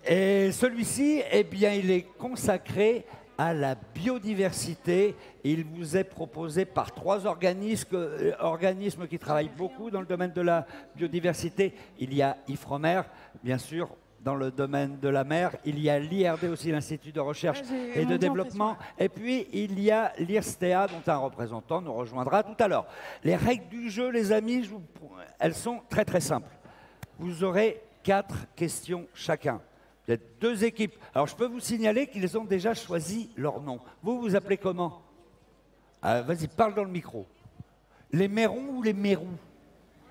Et celui-ci, eh bien, il est consacré à la biodiversité. Il vous est proposé par trois organismes qui travaillent beaucoup dans le domaine de la biodiversité. Il y a IFROMER, bien sûr, dans le domaine de la mer. Il y a l'IRD aussi, l'Institut de recherche et de développement. Et puis, il y a l'IRSTEA, dont un représentant nous rejoindra tout à l'heure. Les règles du jeu, les amis, elles sont très très simples. Vous aurez 4 questions chacun. Vous êtes 2 équipes. Alors, je peux vous signaler qu'ils ont déjà choisi leur nom. Vous vous appelez comment? Vas-y, parle dans le micro. Les Mérons ou les Mérous?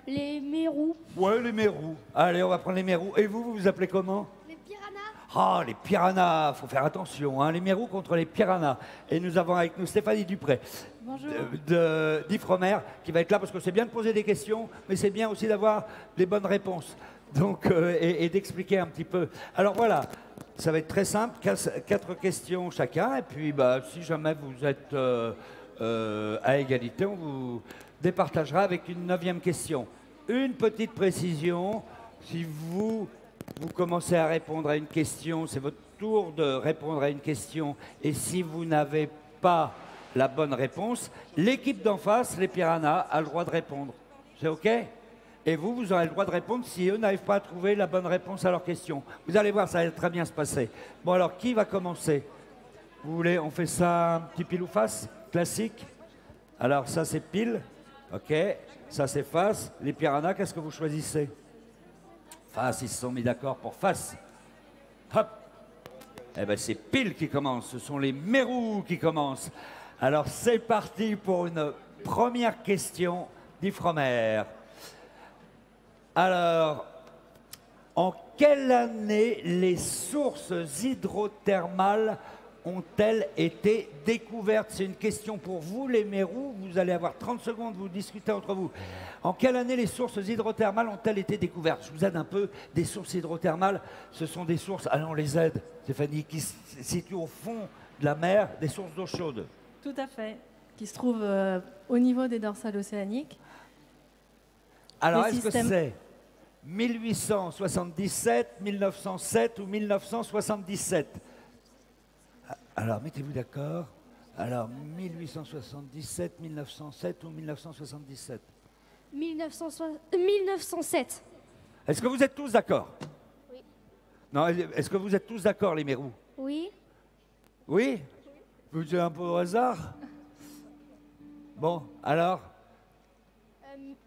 Les Mérous. Ouais, les Mérous. Allez, on va prendre les Mérous. Et vous vous appelez comment? Les Piranhas. Ah, les piranhas, faut faire attention, hein. Les Mérous contre les piranhas. Et nous avons avec nous Stéphanie Dupré, d'Ifremer, qui va être là parce que c'est bien de poser des questions, mais c'est bien aussi d'avoir les bonnes réponses. Donc, et d'expliquer un petit peu. Alors voilà, ça va être très simple, 4 questions chacun, et puis bah, si jamais vous êtes à égalité, on vous départagera avec une 9e question. Une petite précision, si vous commencez à répondre à une question, c'est votre tour de répondre à une question, et si vous n'avez pas la bonne réponse, l'équipe d'en face, les piranhas, a le droit de répondre. C'est OK? Et vous aurez le droit de répondre si eux n'arrivent pas à trouver la bonne réponse à leur question. Vous allez voir, ça va très bien se passer. Bon, alors, qui va commencer? Vous voulez, on fait ça un petit pile ou face, classique? Alors, ça, c'est pile. OK. Ça, c'est face. Les piranhas, qu'est-ce que vous choisissez? Face, ils se sont mis d'accord pour face. Hop. Eh bien, c'est pile qui commence. Ce sont les Mérous qui commencent. Alors, c'est parti pour une première question d'Ifremer. Alors, en quelle année les sources hydrothermales ont-elles été découvertes? C'est une question pour vous, les Mérous. Vous allez avoir 30 secondes, vous discutez entre vous. En quelle année les sources hydrothermales ont-elles été découvertes? Je vous aide un peu. Des sources hydrothermales, ce sont des sources, allez, on les aide, Stéphanie, qui se situent au fond de la mer, des sources d'eau chaude. Tout à fait, qui se trouvent au niveau des dorsales océaniques. Alors, est-ce que c'est 1877, 1907 ou 1977? Alors, mettez-vous d'accord. Alors, 1877, 1907 ou 1977? 1907. Est-ce que vous êtes tous d'accord? Oui. Non, est-ce que vous êtes tous d'accord, les Mérous? Oui. Oui? Vous êtes un peu au hasard? Bon, alors?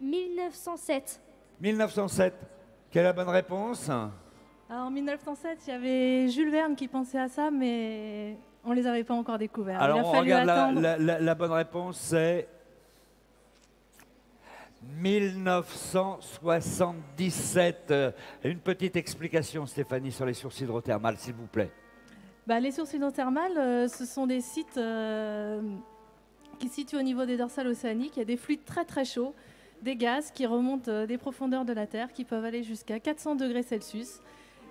1907. 1907. Quelle est la bonne réponse? Alors, en 1907, il y avait Jules Verne qui pensait à ça, mais on ne les avait pas encore découverts. Alors, il a on fallu regarde attendre. la bonne réponse, c'est 1977. Une petite explication, Stéphanie, sur les sources hydrothermales, s'il vous plaît. Bah, les sources hydrothermales, ce sont des sites qui se situent au niveau des dorsales océaniques. Il y a des fluides très très chauds, des gaz qui remontent des profondeurs de la Terre, qui peuvent aller jusqu'à 400 degrés Celsius,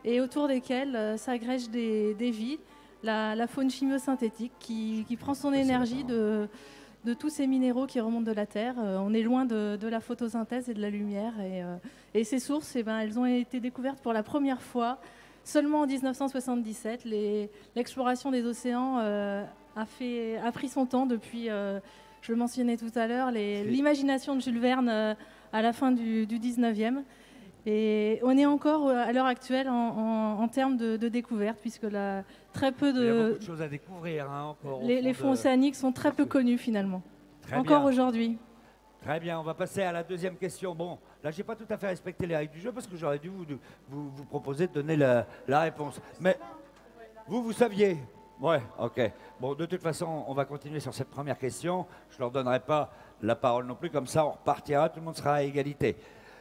et autour desquels s'agrègent des vies, la faune chimiosynthétique qui prend son énergie de tous ces minéraux qui remontent de la Terre. On est loin de la photosynthèse et de la lumière. Et ces sources, eh ben, elles ont été découvertes pour la première fois seulement en 1977. L'exploration des océans a pris son temps depuis, je le mentionnais tout à l'heure, l'imagination de Jules Verne à la fin du 19e. Et on est encore à l'heure actuelle en termes de découverte, puisque très peu Il y a de... beaucoup de choses à découvrir, hein, encore. Les fonds océaniques sont très peu connus finalement, Très encore bien. aujourd'hui. Très bien, on va passer à la deuxième question. Bon, là, j'ai pas tout à fait respecté les règles du jeu parce que j'aurais dû vous proposer de donner la réponse. Mais vous saviez? Ouais, ok. Bon, de toute façon, on va continuer sur cette première question. Je ne leur donnerai pas la parole non plus, comme ça, on repartira, tout le monde sera à égalité.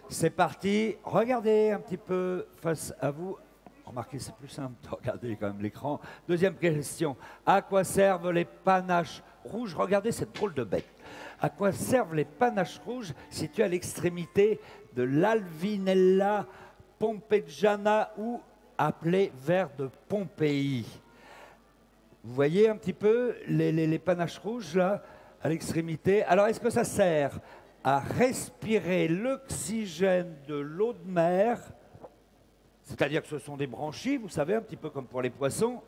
C'est parti. Regardez un petit peu face à vous. Remarquez, c'est plus simple de regarder quand même l'écran. Deuxième question. À quoi servent les panaches rouges? Regardez cette drôle de bête. À quoi servent les panaches rouges situées à l'extrémité de l'Alvinella pompeiana ou appelé ver de Pompéi? Vous voyez un petit peu les panaches rouges là, à l'extrémité. Alors, est-ce que ça sert à respirer l'oxygène de l'eau de mer c'est-à-dire que ce sont des branchies, vous savez, un petit peu comme pour les poissons.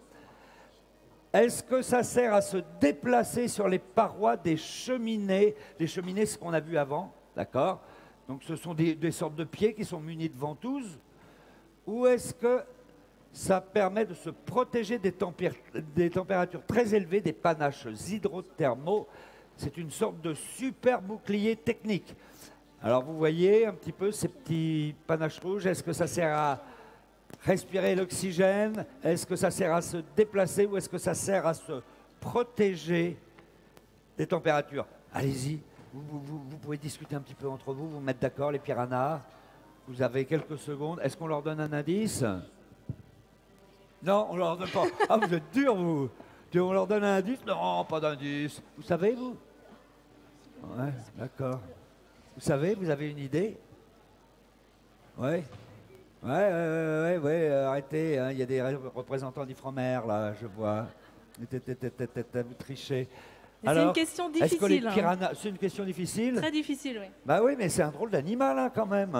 Est-ce que ça sert à se déplacer sur les parois des cheminées? Les cheminées, c'est ce qu'on a vu avant, d'accord? Donc ce sont des sortes de pieds qui sont munis de ventouses. Ou est-ce que ça permet de se protéger des températures très élevées, des panaches hydrothermaux? C'est une sorte de super bouclier technique. Alors vous voyez un petit peu ces petits panaches rouges. Est-ce que ça sert à respirer l'oxygène? Est-ce que ça sert à se déplacer ou est-ce que ça sert à se protéger des températures? Allez-y, vous pouvez discuter un petit peu entre vous, vous mettre d'accord, les piranhas. Vous avez quelques secondes. Est-ce qu'on leur donne un indice? Non, on leur donne pas. Ah, vous êtes dur, vous. On leur donne un indice? Non, pas d'indice. Vous savez, vous? Ouais, d'accord. Vous savez, vous avez une idée? Ouais. Ouais, arrêtez, hein, il y a des représentants d'Ifremer, là, je vois. Vous trichez. C'est une question difficile. Est-ce que les piranhas... C'est une question difficile? Très difficile, oui. Bah oui, mais c'est un drôle d'animal, hein, quand même.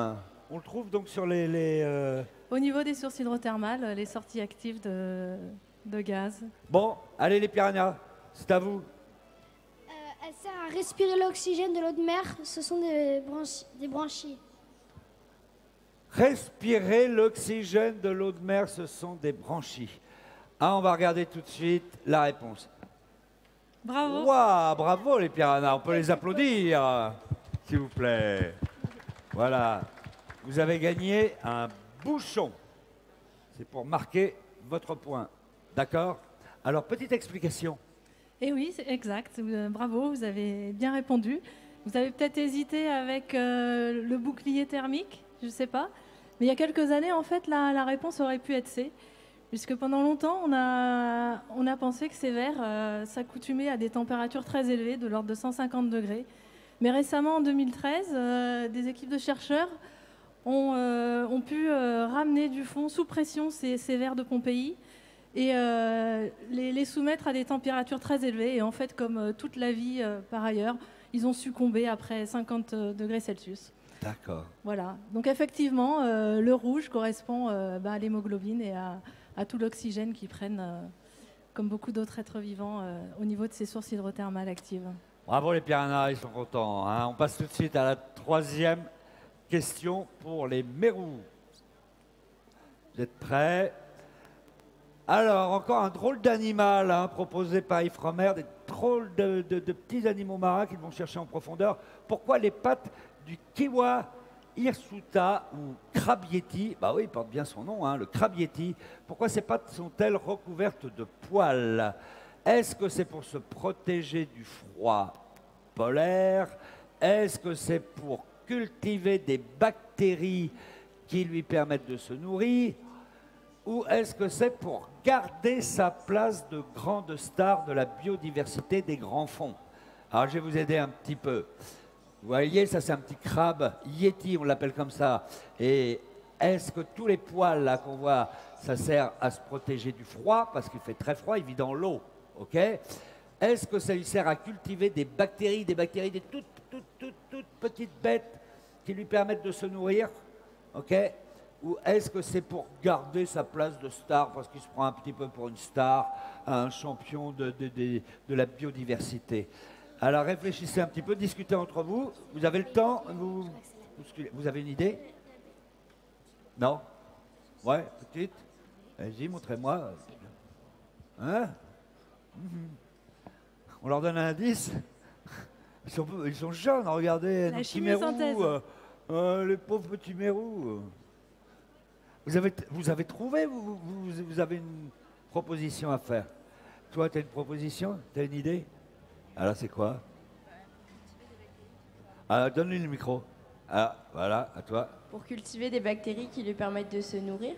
On le trouve donc sur Au niveau des sources hydrothermales, les sorties actives de gaz. Bon, allez les piranhas, c'est à vous. Elle sert à respirer l'oxygène de l'eau de mer. Ce sont des branchies. Respirer l'oxygène de l'eau de mer, ce sont des branchies. Ah, on va regarder tout de suite la réponse. Bravo. Waouh, bravo les piranhas, on peut les applaudir, s'il vous plaît. Voilà, vous avez gagné un bouchon. C'est pour marquer votre point. D'accord? Alors, petite explication. Et oui, c'est exact. Bravo, vous avez bien répondu. Vous avez peut-être hésité avec le bouclier thermique, je ne sais pas. Mais il y a quelques années, en fait, la réponse aurait pu être C. Puisque pendant longtemps, on a pensé que ces verres s'accoutumaient à des températures très élevées, de l'ordre de 150 degrés. Mais récemment, en 2013, des équipes de chercheurs ont pu ramener du fond sous pression ces verres de Pompéi et les soumettre à des températures très élevées. Et en fait, comme toute la vie par ailleurs, ils ont succombé après 50 degrés Celsius. D'accord. Voilà. Donc effectivement, le rouge correspond à l'hémoglobine et à tout l'oxygène qu'ils prennent, comme beaucoup d'autres êtres vivants, au niveau de ces sources hydrothermales actives. Bravo les piranhas, ils sont contents. Hein. On passe tout de suite à la troisième question pour les mérous. Vous êtes prêts? Alors, encore un drôle d'animal hein, proposé par Ifremer, des drôles de petits animaux marins qu'ils vont chercher en profondeur. Pourquoi les pattes du kiwa hirsuta ou crabe yeti, bah oui, il porte bien son nom, hein, le crabe yeti, pourquoi ces pattes sont-elles recouvertes de poils? Est-ce que c'est pour se protéger du froid polaire? Est-ce que c'est pour cultiver des bactéries qui lui permettent de se nourrir? Ou est-ce que c'est pour garder sa place de grande star de la biodiversité des grands fonds? Alors, je vais vous aider un petit peu. Vous voyez, ça c'est un petit crabe yeti, on l'appelle comme ça. Et est-ce que tous les poils là qu'on voit, ça sert à se protéger du froid, parce qu'il fait très froid, il vit dans l'eau, ok? Est-ce que ça lui sert à cultiver des bactéries, des toutes petites bêtes qui lui permettent de se nourrir, ok? Ou est-ce que c'est pour garder sa place de star, parce qu'il se prend un petit peu pour une star, un champion de la biodiversité? Alors réfléchissez un petit peu, discutez entre vous. Vous avez le temps? Vous avez une idée? Non? Ouais, petite? Vas-y, montrez-moi. Hein? On leur donne un indice? Ils sont jeunes, regardez. La chimio-synthèse. Les pauvres petits mérous. Vous avez trouvé? Vous avez une proposition à faire? Toi, tu as une proposition? Tu as une idée? Alors, c'est quoi? Donne-lui le micro. Ah, voilà, à toi. Pour cultiver des bactéries qui lui permettent de se nourrir.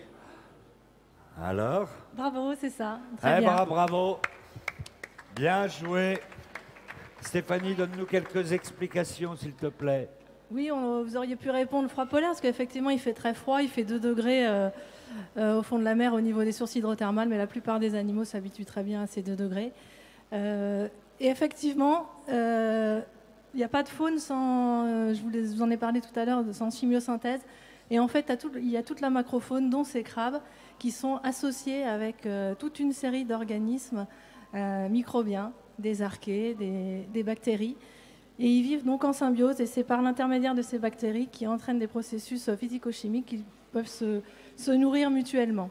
Alors? Bravo, c'est ça. Très bien. Bravo. Bien joué. Stéphanie, donne-nous quelques explications, s'il te plaît. Oui, vous auriez pu répondre froid polaire, parce qu'effectivement, il fait très froid, il fait 2 degrés au fond de la mer au niveau des sources hydrothermales, mais la plupart des animaux s'habituent très bien à ces 2 degrés. Et effectivement, il n'y a pas de faune sans, je vous en ai parlé tout à l'heure, sans chimiosynthèse. Et en fait, il y a toute la macrofaune, dont ces crabes, qui sont associés avec toute une série d'organismes microbiens, des archées, des bactéries. Et ils vivent donc en symbiose, et c'est par l'intermédiaire de ces bactéries qui entraînent des processus physico-chimiques qui peuvent se nourrir mutuellement.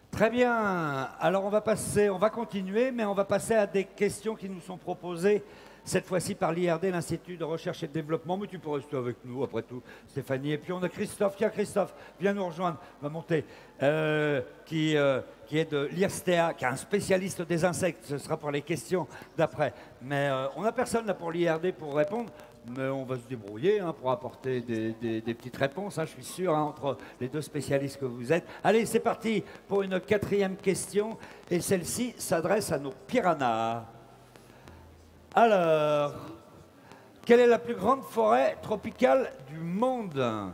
Très bien. Alors on va continuer, mais on va passer à des questions qui nous sont proposées, cette fois-ci par l'IRD, l'Institut de recherche et de développement. Mais tu peux rester avec nous, après tout, Stéphanie. Et puis on a Christophe. Tiens, Christophe, viens nous rejoindre, va monter, qui est de l'IRSTEA, qui est un spécialiste des insectes. Ce sera pour les questions d'après. Mais on n'a personne là pour l'IRD pour répondre. Mais on va se débrouiller hein, pour apporter des petites réponses, hein, je suis sûr, hein, entre les deux spécialistes que vous êtes. Allez, c'est parti pour une 4e question. Et celle-ci s'adresse à nos piranhas. Alors, quelle est la plus grande forêt tropicale du monde?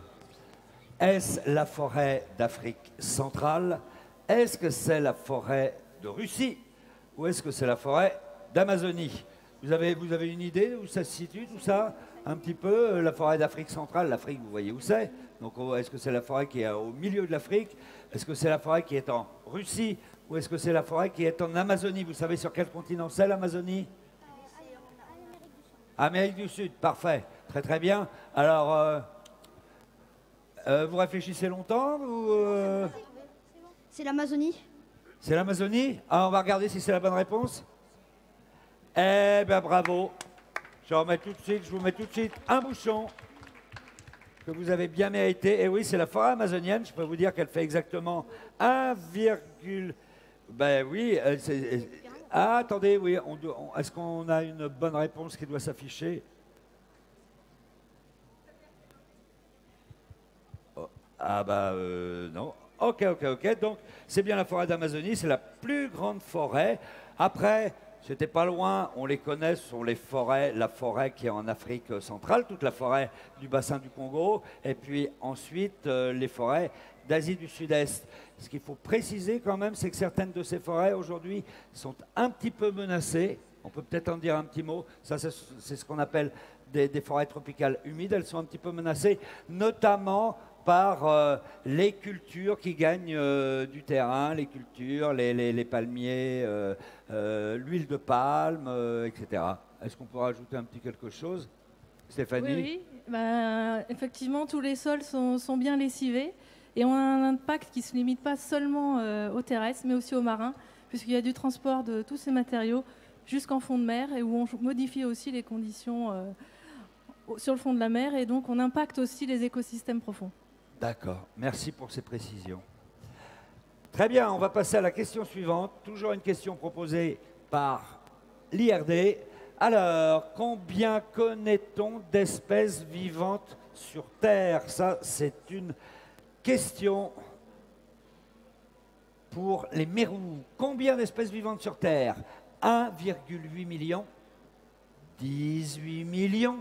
Est-ce la forêt d'Afrique centrale? Est-ce que c'est la forêt de Russie? Ou est-ce que c'est la forêt d'Amazonie? Vous avez une idée où ça se situe, tout ça? Un petit peu, la forêt d'Afrique centrale, l'Afrique, vous voyez où c'est. Donc, est-ce que c'est la forêt qui est au milieu de l'Afrique? Est-ce que c'est la forêt qui est en Russie? Ou est-ce que c'est la forêt qui est en Amazonie? Vous savez sur quel continent c'est, l'Amazonie? Amérique du Sud, parfait. Très très bien. Alors, vous réfléchissez longtemps ou C'est l'Amazonie. C'est l'Amazonie? Ah, on va regarder si c'est la bonne réponse. Eh bien, bravo. Je vous mets tout de suite un bouchon que vous avez bien mérité. Et oui, c'est la forêt amazonienne. Je peux vous dire qu'elle fait exactement 1, ben oui. Ah, attendez, oui. Est-ce qu'on a une bonne réponse qui doit s'afficher? Oh, ah bah non. Ok. Donc, c'est bien la forêt d'Amazonie. C'est la plus grande forêt. Après... C'était pas loin, on les connaît, ce sont les forêts, la forêt qui est en Afrique centrale, toute la forêt du bassin du Congo, et puis ensuite les forêts d'Asie du Sud-Est. Ce qu'il faut préciser quand même, c'est que certaines de ces forêts aujourd'hui sont un petit peu menacées. On peut peut-être en dire un petit mot. Ça, c'est ce qu'on appelle des forêts tropicales humides. Elles sont un petit peu menacées, notamment par les cultures qui gagnent du terrain, les cultures, les palmiers, l'huile de palme, etc. Est-ce qu'on peut rajouter un petit quelque chose, Stéphanie? Oui. Ben, effectivement, tous les sols sont bien lessivés et ont un impact qui ne se limite pas seulement aux terrestres, mais aussi aux marins, puisqu'il y a du transport de tous ces matériaux jusqu'en fond de mer et où on modifie aussi les conditions sur le fond de la mer et donc on impacte aussi les écosystèmes profonds. D'accord, merci pour ces précisions. Très bien, on va passer à la question suivante. Toujours une question proposée par l'IRD. Alors, combien connaît-on d'espèces vivantes sur Terre? Ça, c'est une question pour les mérous. Combien d'espèces vivantes sur Terre? 1,8 million, 18 millions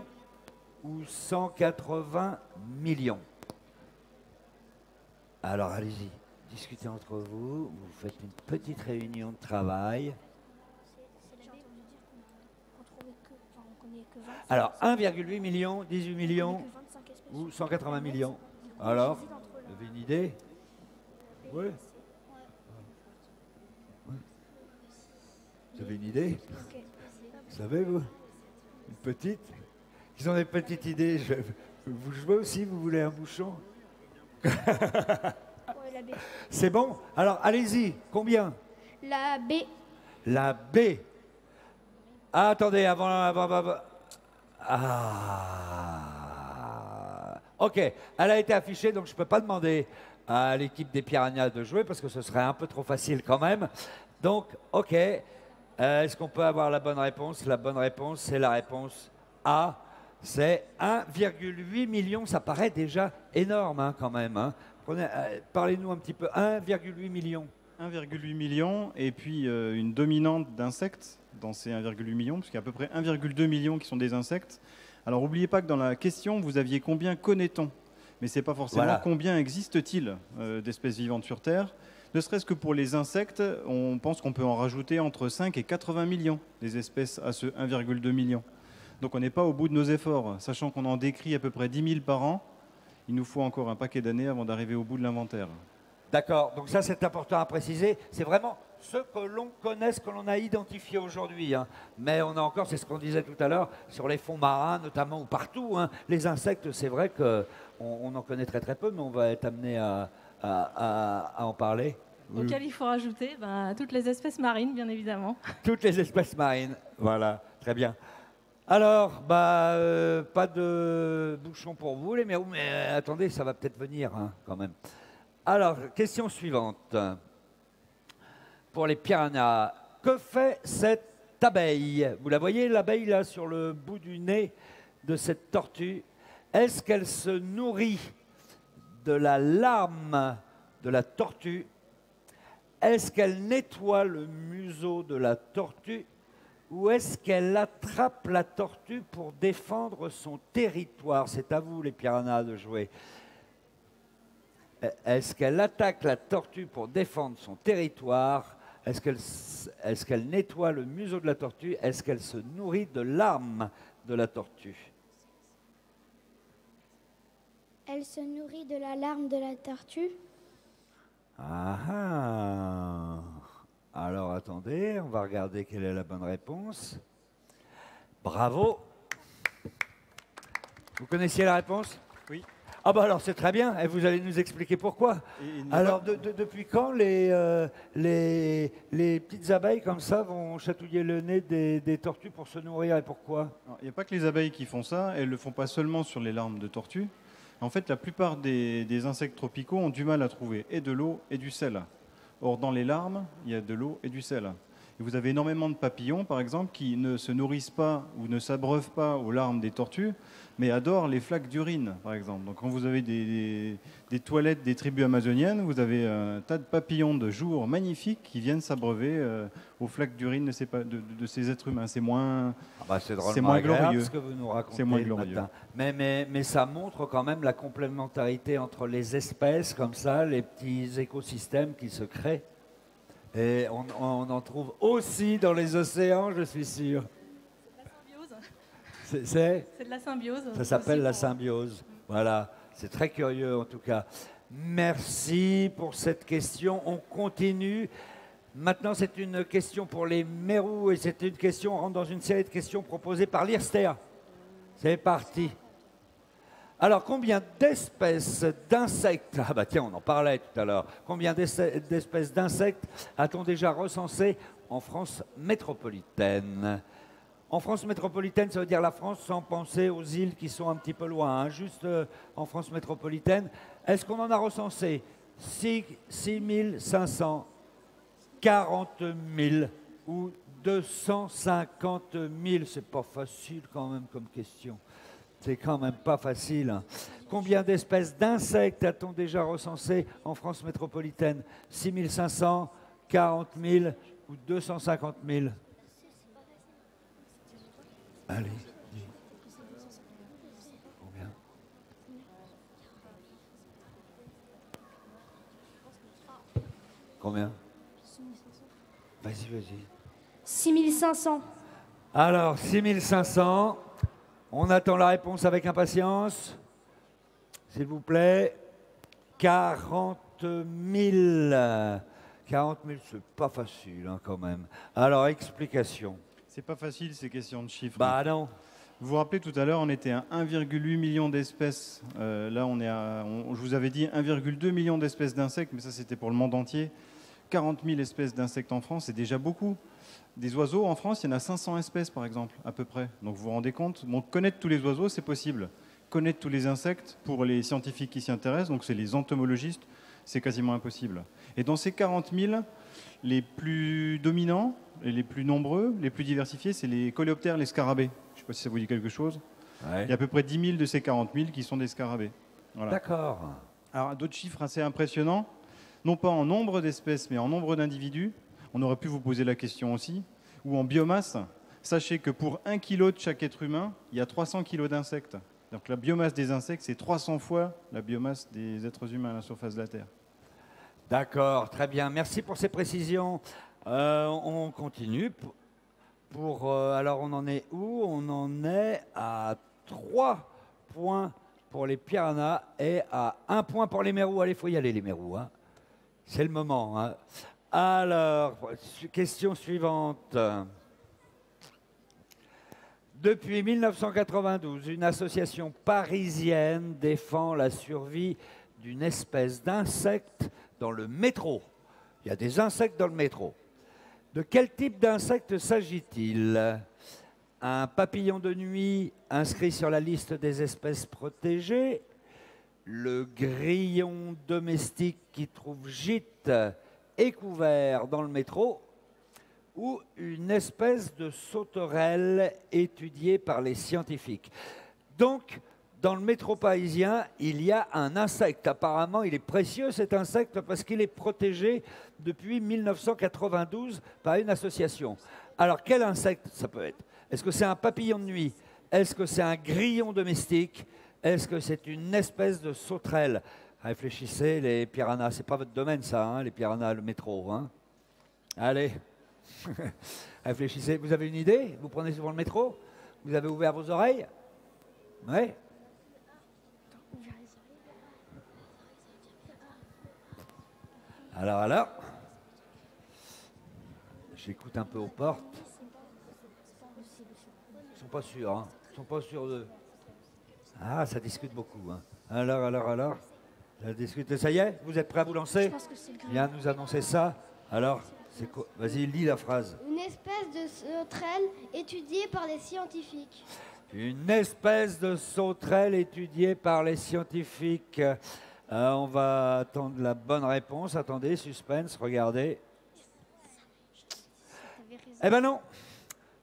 ou 180 millions? Alors, allez-y, discutez entre vous, vous faites une petite réunion de travail. Alors, 1,8 million, 18 millions ou 180 millions? Alors, vous avez une idée? Oui. Vous avez une idée? Vous savez, vous? Une petite? Ils ont des petites idées. Vous jouez aussi, vous voulez un bouchon? C'est bon? Alors, allez-y. Combien? La B. La B. Ah, attendez, avant... Ah. Ok, elle a été affichée, donc je ne peux pas demander à l'équipe des Piranhas de jouer, parce que ce serait un peu trop facile quand même. Donc, ok. Est-ce qu'on peut avoir la bonne réponse? La bonne réponse, c'est la réponse A. C'est 1,8 million. Ça paraît déjà énorme hein, quand même. Hein. Parlez-nous un petit peu. 1,8 million. 1,8 million et puis une dominante d'insectes dans ces 1,8 million, puisqu'il y a à peu près 1,2 million qui sont des insectes. Alors n'oubliez pas que dans la question, vous aviez combien connaît-on? Mais ce n'est pas forcément combien existe-t-il d'espèces vivantes sur Terre. Ne serait-ce que pour les insectes, on pense qu'on peut en rajouter entre 5 et 80 millions des espèces à ce 1,2 million. Donc on n'est pas au bout de nos efforts, sachant qu'on en décrit à peu près 10 000 par an. il nous faut encore un paquet d'années avant d'arriver au bout de l'inventaire. D'accord, donc ça c'est important à préciser, c'est vraiment ce que l'on connaît, ce que l'on a identifié aujourd'hui. Hein. Mais on a encore, c'est ce qu'on disait tout à l'heure, sur les fonds marins notamment, ou partout. Hein. Les insectes, c'est vrai qu'on en connaît très très peu, mais on va être amené à en parler. Auquel il faut rajouter toutes les espèces marines, bien évidemment. Toutes les espèces marines, voilà, très bien. Alors, pas de bouchon pour vous, les mérous, mais attendez, ça va peut-être venir hein, quand même. Alors, question suivante. Pour les piranhas, que fait cette abeille? Vous la voyez, l'abeille, là, sur le bout du nez de cette tortue. Est-ce qu'elle se nourrit de la larme de la tortue? Est-ce qu'elle nettoie le museau de la tortue? Ou est-ce qu'elle attrape la tortue pour défendre son territoire? C'est à vous, les piranhas, de jouer. Est-ce qu'elle attaque la tortue pour défendre son territoire? Est-ce qu'elle nettoie le museau de la tortue? Est-ce qu'elle se nourrit de larmes de la tortue? Elle se nourrit de la larme de la tortue. Ah ah. Alors attendez, on va regarder quelle est la bonne réponse. Bravo. Vous connaissiez la réponse? Oui. Ah bah alors c'est très bien, et vous allez nous expliquer pourquoi. Alors depuis quand les petites abeilles comme ça vont chatouiller le nez des tortues pour se nourrir et pourquoi? Il n'y a pas que les abeilles qui font ça, elles ne le font pas seulement sur les larmes de tortue. En fait, la plupart des insectes tropicaux ont du mal à trouver et de l'eau et du sel. Or, dans les larmes, il y a de l'eau et du sel. Et vous avez énormément de papillons, par exemple, qui ne se nourrissent pas ou ne s'abreuvent pas aux larmes des tortues, mais adorent les flaques d'urine, par exemple. Donc, quand vous avez des toilettes des tribus amazoniennes, vous avez un tas de papillons de jour magnifiques qui viennent s'abreuver aux flaques d'urine de ces êtres humains. C'est moins, c'est moins glorieux. Ce que vous nous racontez. C'est moins le glorieux. matin. Mais ça montre quand même la complémentarité entre les espèces, comme ça, les petits écosystèmes qui se créent. Et on en trouve aussi dans les océans, je suis sûr. C'est de la symbiose. Ça s'appelle la symbiose. Voilà, c'est très curieux en tout cas. Merci pour cette question. On continue. Maintenant, c'est une question pour les mérous et c'est une question, on rentre dans une série de questions proposées par l'IRSTEA. C'est parti. Alors, combien d'espèces d'insectes, ah bah tiens, on en parlait tout à l'heure, combien d'espèces d'insectes a-t-on déjà recensé en France métropolitaine? En France métropolitaine, ça veut dire la France sans penser aux îles qui sont un petit peu loin, hein, juste en France métropolitaine. Est-ce qu'on en a recensé 6 500, 40 000 ou 250 000? C'est pas facile quand même comme question. C'est quand même pas facile. Hein. Combien d'espèces d'insectes a-t-on déjà recensé en France métropolitaine? 6 500, 40 000 ou 250 000? Allez, dis. Combien? Combien? Vas-y, vas-y. 6500. Alors, 6500. On attend la réponse avec impatience. S'il vous plaît. 40 000. 40 000, c'est pas facile hein, quand même. Alors, explication. C'est pas facile ces questions de chiffres. Bah non. Vous vous rappelez tout à l'heure, on était à 1,8 million d'espèces. Là, je vous avais dit 1,2 million d'espèces d'insectes, mais ça c'était pour le monde entier. 40 000 espèces d'insectes en France, c'est déjà beaucoup. Des oiseaux, en France, il y en a 500 espèces, par exemple, à peu près. Donc vous vous rendez compte, bon, connaître tous les oiseaux, c'est possible. Connaître tous les insectes, pour les scientifiques qui s'y intéressent, donc c'est les entomologistes, c'est quasiment impossible. Et dans ces 40 000, les plus dominants, et les plus nombreux, les plus diversifiés, c'est les coléoptères, les scarabées. Je ne sais pas si ça vous dit quelque chose. Ouais. Il y a à peu près 10 000 de ces 40 000 qui sont des scarabées. Voilà. D'accord. Alors, d'autres chiffres assez impressionnants, non pas en nombre d'espèces, mais en nombre d'individus. On aurait pu vous poser la question aussi. Ou en biomasse. Sachez que pour 1 kilo de chaque être humain, il y a 300 kilos d'insectes. Donc la biomasse des insectes, c'est 300 fois la biomasse des êtres humains à la surface de la Terre. D'accord, très bien. Merci pour ces précisions. On continue. Alors, on en est où? On en est à 3 points pour les piranhas et à 1 point pour les mérous. Allez, il faut y aller les mérous, hein. C'est le moment, hein. Alors, question suivante. Depuis 1992, une association parisienne défend la survie d'une espèce d'insecte dans le métro. Il y a des insectes dans le métro. De quel type d'insecte s'agit-il? Un papillon de nuit inscrit sur la liste des espèces protégées, le grillon domestique qui trouve gîte et couvert dans le métro, ou une espèce de sauterelle étudiée par les scientifiques. Donc, dans le métro parisien, il y a un insecte. Apparemment, il est précieux cet insecte parce qu'il est protégé depuis 1992 par une association. Alors, quel insecte ça peut être? Est-ce que c'est un papillon de nuit? Est-ce que c'est un grillon domestique? Est-ce que c'est une espèce de sauterelle? Réfléchissez, les piranhas. C'est pas votre domaine, ça, hein, les piranhas, le métro. Hein. Allez, réfléchissez. Vous avez une idée? Vous prenez souvent le métro? Vous avez ouvert vos oreilles? Oui. Alors, j'écoute un peu aux portes. Ils sont pas sûrs, hein. Ils sont pas sûrs de... Ah, ça discute beaucoup, hein. Alors, ça discute. Ça y est, vous êtes prêts à vous lancer? Je pense que c'est le grillon. Viens nous annoncer ça. Alors, c'est quoi? Vas-y, lis la phrase. Une espèce de sauterelle étudiée par les scientifiques. Une espèce de sauterelle étudiée par les scientifiques. On va attendre la bonne réponse. Attendez, suspense, regardez. Eh ben non,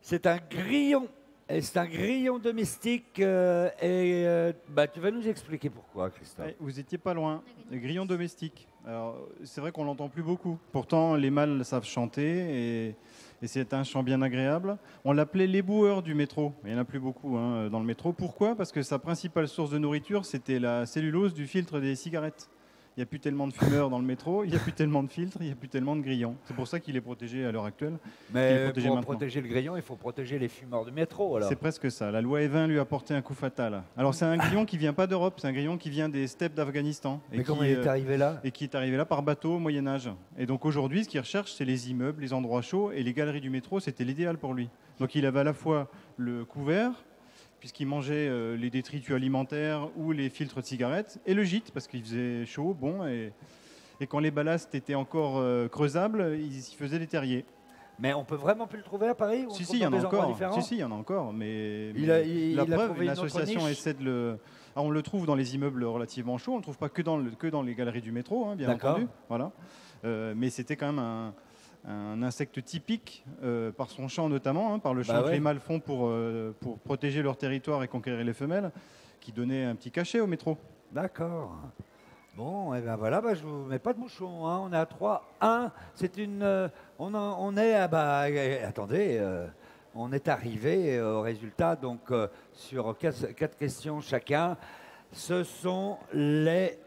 c'est un grillon. Et c'est un grillon domestique. Tu vas nous expliquer pourquoi, Christophe. Ouais, vous n'étiez pas loin. Le grillon domestique. Alors, c'est vrai qu'on l'entend plus beaucoup. Pourtant, les mâles savent chanter et c'est un chant bien agréable. On l'appelait l'éboueur du métro. Il n'y en a plus beaucoup hein, dans le métro. Pourquoi? Parce que sa principale source de nourriture, c'était la cellulose du filtre des cigarettes. Il n'y a plus tellement de fumeurs dans le métro, il n'y a plus tellement de filtres, il n'y a plus tellement de grillons. C'est pour ça qu'il est protégé à l'heure actuelle. Mais pour protéger le grillon, il faut protéger les fumeurs du métro. Alors. C'est presque ça. La loi Evin lui a porté un coup fatal. Alors c'est un grillon qui ne vient pas d'Europe, c'est un grillon qui vient des steppes d'Afghanistan. Mais comment il est arrivé là? Et qui est arrivé là par bateau au Moyen-Âge. Et donc aujourd'hui, ce qu'il recherche, c'est les immeubles, les endroits chauds, et les galeries du métro, c'était l'idéal pour lui. Donc il avait à la fois le couvert, puisqu'il mangeait les détritus alimentaires ou les filtres de cigarettes, et le gîte, parce qu'il faisait chaud, bon, et quand les ballasts étaient encore creusables, ils y faisaient des terriers. Mais on peut vraiment plus le trouver à Paris? Si, il y en a encore. Il y en a encore, mais la preuve, une association essaie de le... Alors, on le trouve dans les immeubles relativement chauds, on ne le trouve pas que dans les galeries du métro, hein, bien entendu. Voilà. Mais c'était quand même un insecte typique, par son chant notamment, hein, par le chant que les mâles font pour protéger leur territoire et conquérir les femelles, qui donnait un petit cachet au métro. D'accord. Bon, et ben voilà, je ne vous mets pas de bouchon, hein, on est à 3-1. C'est une... on est à... attendez, on est arrivé au résultat, donc sur 4 questions chacun. Ce sont les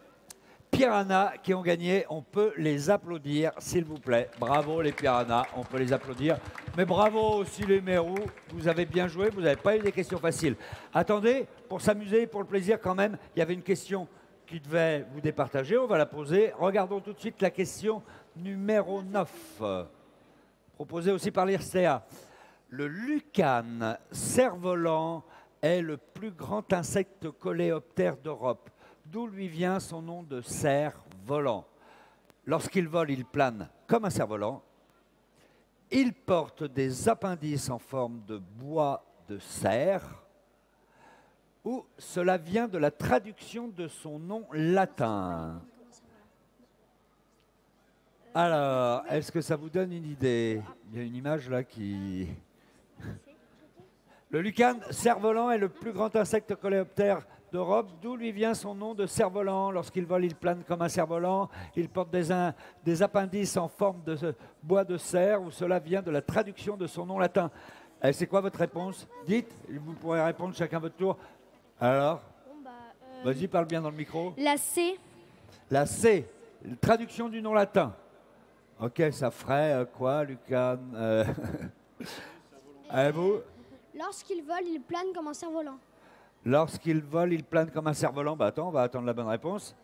piranhas qui ont gagné. On peut les applaudir, s'il vous plaît. Bravo les piranhas, on peut les applaudir. Mais bravo aussi les mérous, vous avez bien joué, vous n'avez pas eu des questions faciles. Attendez, pour s'amuser, pour le plaisir quand même, il y avait une question qui devait vous départager, on va la poser. Regardons tout de suite la question numéro 9, proposée aussi par l'IRSTEA. Le lucane cerf-volant est le plus grand insecte coléoptère d'Europe. D'où lui vient son nom de cerf-volant. Lorsqu'il vole, il plane comme un cerf-volant. Il porte des appendices en forme de bois de cerf. Ou cela vient de la traduction de son nom latin. Alors, est-ce que ça vous donne une idée? Il y a une image là qui... Le lucane cerf-volant est le plus grand insecte coléoptère d'Europe, d'où lui vient son nom de cerf-volant. Lorsqu'il vole, il plane comme un cerf-volant. Il porte des appendices en forme de bois de cerf, où cela vient de la traduction de son nom latin. C'est quoi votre réponse? Dites, vous pourrez répondre chacun votre tour. Alors, vas-y, parle bien dans le micro. La C. La C, traduction du nom latin. Ok, ça ferait quoi, lucane? Et vous? Lorsqu'il vole, il plane comme un cerf-volant. Lorsqu'il vole, il plane comme un cerf-volant. Bah attends, on va attendre la bonne réponse.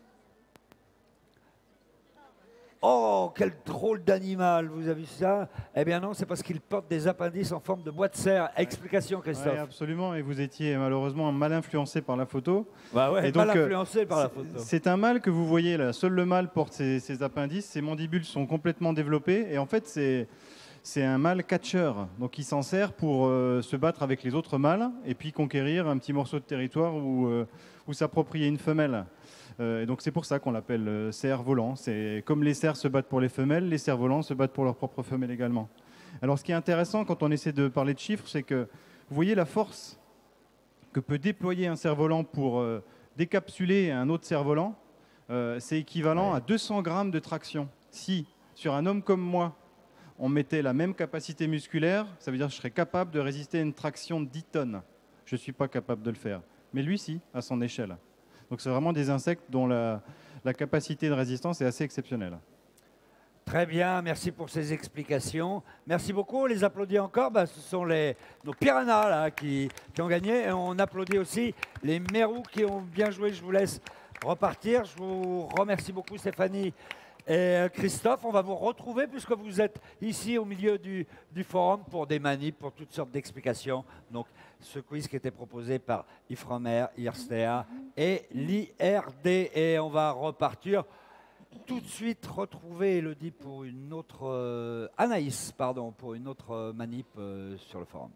Oh, quel drôle d'animal, vous avez vu ça? Eh bien non, c'est parce qu'il porte des appendices en forme de bois de serre. Explication, Christophe. Ouais, absolument, et vous étiez malheureusement mal influencé par la photo. Bah ouais, Et donc, mal influencé par la photo. C'est un mâle que vous voyez là. Seul le mâle porte ses appendices, ses mandibules sont complètement développées, et en fait c'est un mâle catcheur. Donc il s'en sert pour se battre avec les autres mâles et puis conquérir un petit morceau de territoire ou s'approprier une femelle. Et donc c'est pour ça qu'on l'appelle cerf volant. C'est comme les cerfs se battent pour les femelles, les cerfs volants se battent pour leurs propres femelles également. Alors ce qui est intéressant quand on essaie de parler de chiffres, c'est que vous voyez la force que peut déployer un cerf-volant pour décapsuler un autre cerf-volant. C'est équivalent à 200 grammes de traction. Si sur un homme comme moi, on mettait la même capacité musculaire, ça veut dire que je serais capable de résister à une traction de 10 tonnes. Je ne suis pas capable de le faire. Mais lui, si, à son échelle. Donc c'est vraiment des insectes dont la capacité de résistance est assez exceptionnelle. Très bien, merci pour ces explications. Merci beaucoup, on les applaudit encore. Bah, ce sont nos piranhas là, qui ont gagné. Et on applaudit aussi les mérous qui ont bien joué. Je vous laisse repartir. Je vous remercie beaucoup Stéphanie et Christophe. On va vous retrouver puisque vous êtes ici au milieu du forum pour des manips, pour toutes sortes d'explications. Donc ce quiz qui était proposé par Ifremer, IRSTEA et l'IRD. Et on va repartir tout de suite retrouver Elodie pour une autre Anaïs, pardon, pour une autre manip sur le forum.